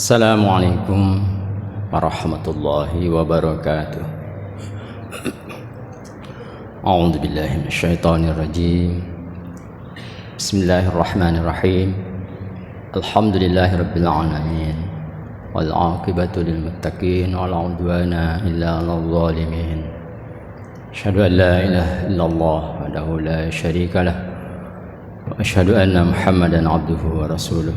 Assalamualaikum warahmatullahi wabarakatuh. A'udzu billahi minasyaitonir rajim. Bismillahirrahmanirrahim. Alhamdulillahirabbil alamin. Wal 'aqibatu lil muttaqin wa la 'udwana illa 'alal zalimin. Asyhadu an la ilaha illallah wahdahu la syarika lah. Wa asyhadu anna Muhammadan 'abduhu wa rasuluh.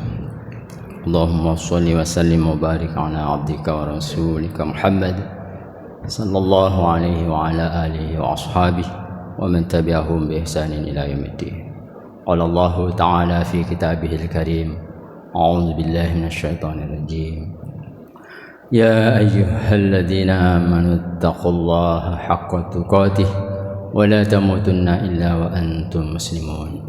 Allahumma shalli wa sallim wa barik ala abdika wa rasulika Muhammad sallallahu alaihi wa ala alihi wa ashabihi wa man tabi'ahum bi ihsanin ila yaumiddin. Qala Allah ta'ala fi kitabihil karim. A'udzu billahi minasyaitonir rajim. Ya ayyuhalladzina amanu taqullaha haqqa tuqatih wa la tamutunna illa wa antum muslimun.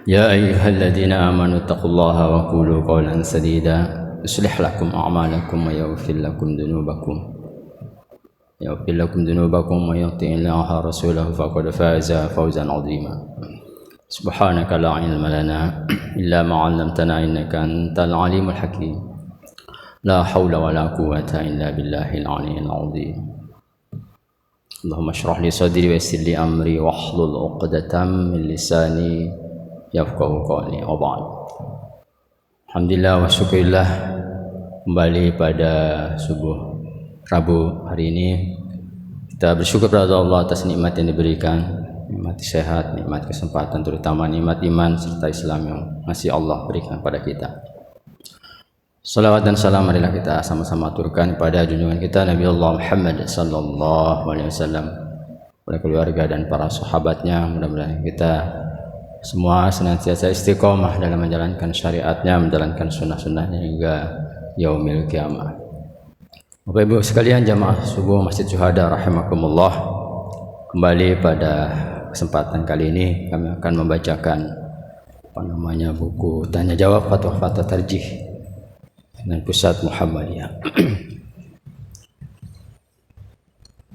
يا أيها الذين آمنوا اتقوا الله وقولوا قولا سديدا يصلح لكم أعمالكم ويغفر لكم ذنوبكم ويطع الله ورسوله فقد فاز فوزا عظيما. سبحانك لا علم لنا إلا ما علمتنا إنك أنت العليم الحكيم. لا حول ولا قوة إلا بالله العلي العظيم. اللهم اشرح لي صدري ويسر لي أمري واحلل عقدة من لساني yafqahu qawli wa ba'd. Alhamdulillah wa syukurillah, kembali pada subuh Rabu hari ini kita bersyukur kepada Allah atas nikmat yang diberikan, nikmat sehat, nikmat kesempatan, terutama nikmat iman serta Islam yang masih Allah berikan pada kita. Salawat dan salam marilah kita sama-sama aturkan kepada junjungan kita Nabi Allah Muhammad sallallahu alaihi wasallam, pada keluarga dan para sahabatnya. Mudah-mudahan kita semua senantiasa istiqomah dalam menjalankan syariatnya, menjalankan sunnah-sunnahnya hingga yaumil kiamah. Bapak Ibu sekalian, jamaah subuh Masjid Syuhada rahimakumullah, kembali pada kesempatan kali ini kami akan membacakan buku tanya jawab fatwa tarjih dengan Pusat Muhammadiyah.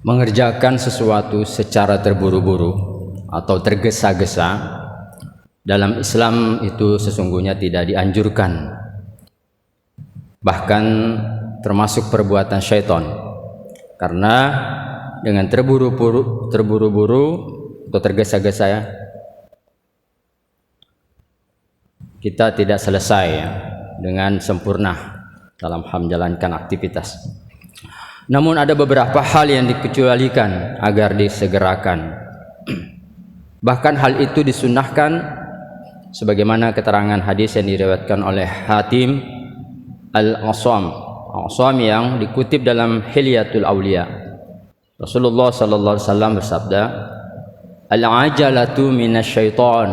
Mengerjakan sesuatu secara terburu-buru atau tergesa-gesa dalam Islam itu sesungguhnya tidak dianjurkan, bahkan termasuk perbuatan syaitan. Karena dengan terburu-buru atau tergesa-gesa kita tidak selesai dengan sempurna dalam hal menjalankan aktivitas. Namun ada beberapa hal yang dikecualikan agar disegerakan. Bahkan hal itu disunnahkan sebagaimana keterangan hadis yang diriwayatkan oleh Hatim Al-Asam yang dikutip dalam Hilyatul Auliya. Rasulullah sallallahu alaihi wasallam bersabda, "Al-ajalatu minasyaiton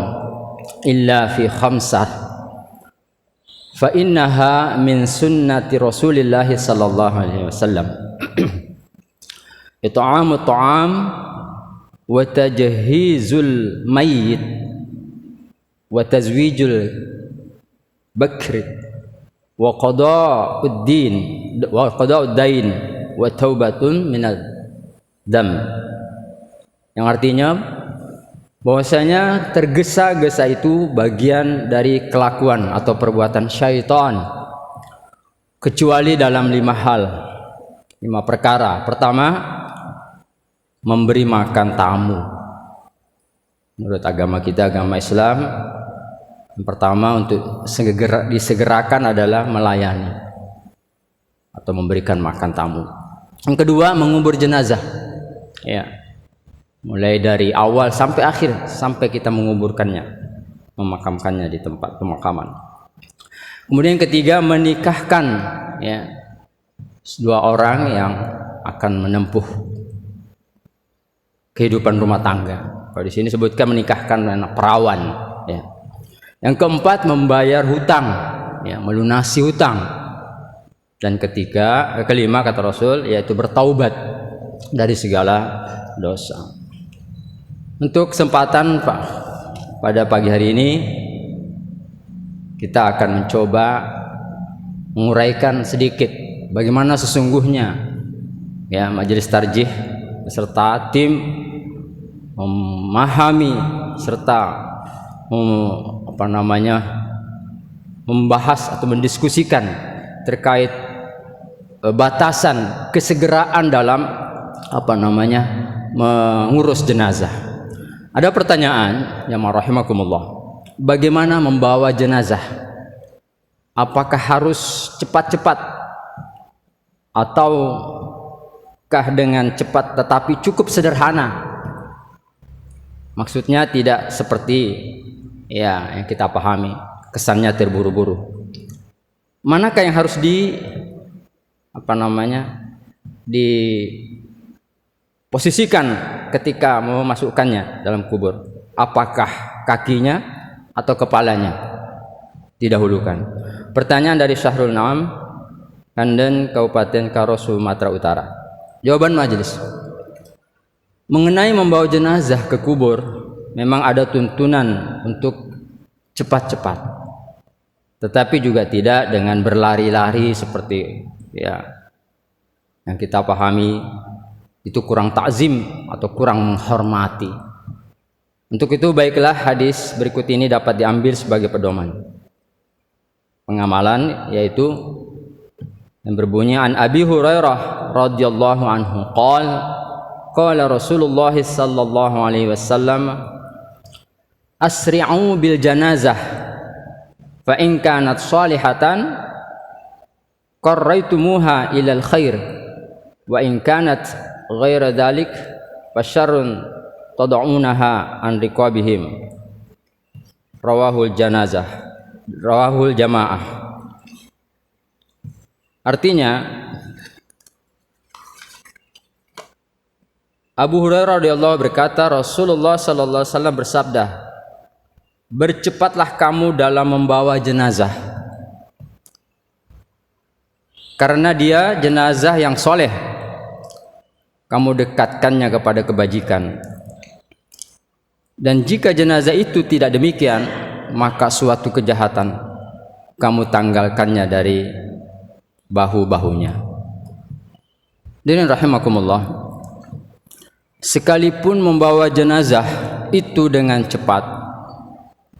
illa fi khamsah fa innaha min sunnati Rasulillah sallallahu alaihi wasallam. It'amut ta'am wa tajhizul mayyit wa tazwijul bakri wa qada'ud dain wa taubatun minal dam." Yang artinya bahwasanya tergesa-gesa itu bagian dari kelakuan atau perbuatan syaitan, kecuali dalam 5 perkara. Pertama, memberi makan tamu. Menurut agama kita, agama Islam, yang pertama untuk disegerakan adalah melayani atau memberikan makan tamu. Yang kedua, mengubur jenazah, ya, mulai dari awal sampai akhir, sampai kita menguburkannya, memakamkannya di tempat pemakaman. Kemudian yang ketiga, menikahkan, ya, 2 orang yang akan menempuh kehidupan rumah tangga. Kalau di sini sebutkan menikahkan anak perawan, ya. Yang keempat, membayar hutang, ya, melunasi hutang. Dan kelima kata Rasul, yaitu bertaubat dari segala dosa. Untuk kesempatan pada pagi hari ini kita akan mencoba menguraikan sedikit bagaimana sesungguhnya, ya, majelis tarjih beserta tim memahami serta membahas atau mendiskusikan terkait batasan kesegeraan dalam mengurus jenazah. Ada pertanyaan, ya rahimakumullah. Bagaimana membawa jenazah? Apakah harus cepat-cepat ataukah dengan cepat tetapi cukup sederhana? Maksudnya tidak seperti yang kita pahami, kesannya terburu-buru. Manakah yang harus diposisikan ketika memasukkannya dalam kubur? Apakah kakinya atau kepalanya? Didahulukan. Pertanyaan dari Syahrul Naam, Kandan, Kabupaten Karo, Sumatera Utara. Jawaban majelis. Mengenai membawa jenazah ke kubur, memang ada tuntunan untuk cepat-cepat, tetapi juga tidak dengan berlari-lari seperti yang kita pahami, itu kurang takzim atau kurang menghormati. Untuk itu baiklah hadis berikut ini dapat diambil sebagai pedoman pengamalan, yaitu yang berbunyi, an Abi Hurairah radhiyallahu anhu qala Rasulullah sallallahu alaihi wasallam, asri'u bil janazah fa in kanat salihatan qarraitumuha ilal khair wa in kanat ghaira dhalik fasyarrun tad'unaha an riqabihim. Rawahul jamaah. Artinya, Abu Hurairah radhiyallahu berkata, Rasulullah sallallahu alaihi wasallam bersabda, bercepatlah kamu dalam membawa jenazah, karena dia jenazah yang soleh, kamu dekatkannya kepada kebajikan. Dan jika jenazah itu tidak demikian, maka suatu kejahatan kamu tanggalkannya dari bahu-bahunya. Dan rahimakumullah, sekalipun membawa jenazah itu dengan cepat,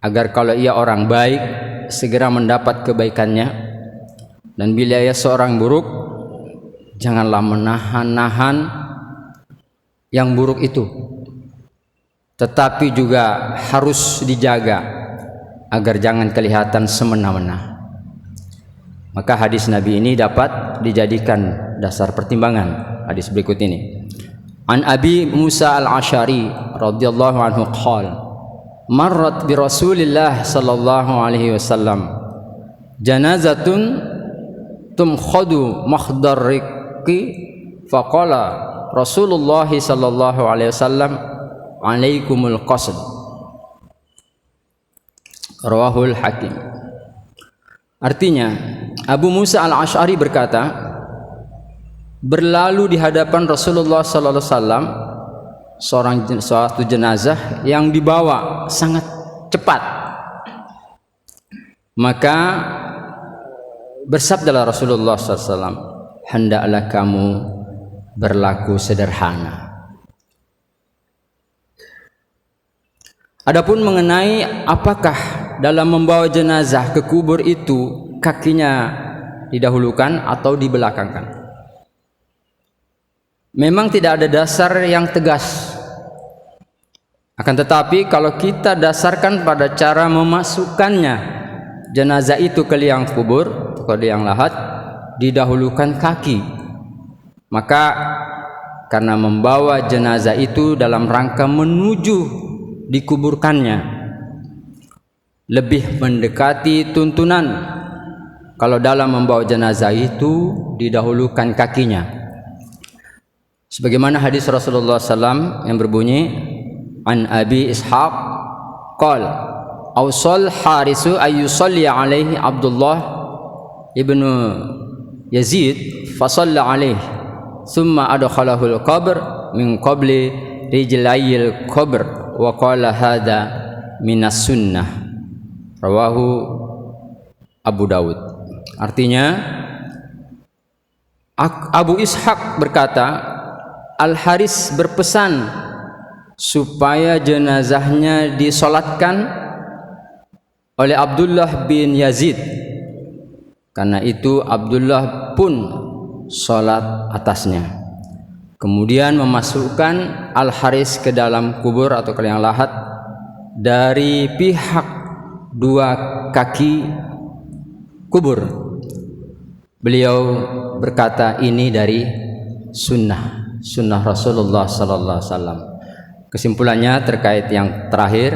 agar kalau ia orang baik segera mendapat kebaikannya, dan bila ia seorang buruk, janganlah menahan-nahan yang buruk itu, tetapi juga harus dijaga agar jangan kelihatan semena-mena. Maka hadis Nabi ini dapat dijadikan dasar pertimbangan. Hadis berikut ini, an Abi Musa al-Asy'ari radhiyallahu anhu qala, marrat bi Rasulillah sallallahu alaihi wasallam janazatun tumkhadu makhdarriki faqala Rasulullah sallallahu alaihi wasallam alaikumul qasd. Rawahul Hakim. Artinya, Abu Musa al-Asy'ari berkata, berlalu di hadapan Rasulullah sallallahu alaihi wasallam suatu jenazah yang dibawa sangat cepat. Maka bersabdalah Rasulullah sallallahu alaihi wasallam, hendaklah kamu berlaku sederhana. Adapun mengenai apakah dalam membawa jenazah ke kubur itu kakinya didahulukan atau dibelakangkan, memang tidak ada dasar yang tegas. Akan tetapi kalau kita dasarkan pada cara memasukkannya jenazah itu ke liang kubur, ke liang lahat, didahulukan kaki, maka karena membawa jenazah itu dalam rangka menuju dikuburkannya, lebih mendekati tuntunan kalau dalam membawa jenazah itu didahulukan kakinya, sebagaimana hadis Rasulullah SAW yang berbunyi, an Abi Ishaq qala awsal harisu ayyusalli alaihi Abdullah ibnu Yazid fasalla alaihi thumma adkhalahu al-qabr min qabli rijlayil qabr wa qala hadza minas sunnah. Rawahu Abu Dawud. Artinya, Abu Ishaq berkata, Al-Haris berpesan supaya jenazahnya disolatkan oleh Abdullah bin Yazid, Karena itu Abdullah pun sholat atasnya. Kemudian memasukkan Al-Haris ke dalam kubur atau ke liang lahat dari pihak dua kaki kubur. Beliau berkata, ini dari sunnah Rasulullah sallallahu alaihi wasallam. Kesimpulannya terkait yang terakhir,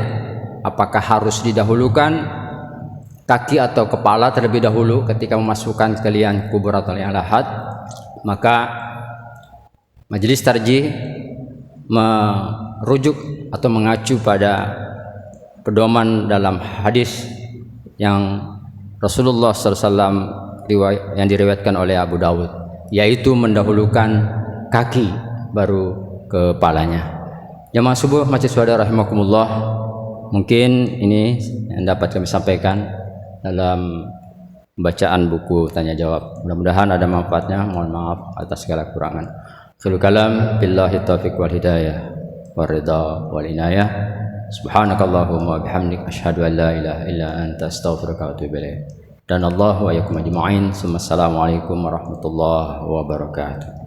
apakah harus didahulukan kaki atau kepala terlebih dahulu ketika memasukkan ke liang kubur atau liang lahat? Maka majelis tarjih merujuk atau mengacu pada pedoman dalam hadis yang Rasulullah SAW yang diriwayatkan oleh Abu Dawud, yaitu mendahulukan kaki baru kepalanya. Jamaah subuh masjid Syuhada rahimakumullah, mungkin ini yang dapat kami sampaikan dalam bacaan buku tanya jawab. Mudah-mudahan ada manfaatnya. Mohon maaf atas segala kekurangan. Akhirul kalam, billahi taufiq wal hidayah wal ridha wal inayah. Subhanakallahumma wa bihamdik, asyhadu an la ilaha illa anta, astaghfiruka wa atubu ilaik. Dan Allah wa yakum ajma'in. Assalamualaikum warahmatullahi wabarakatuh.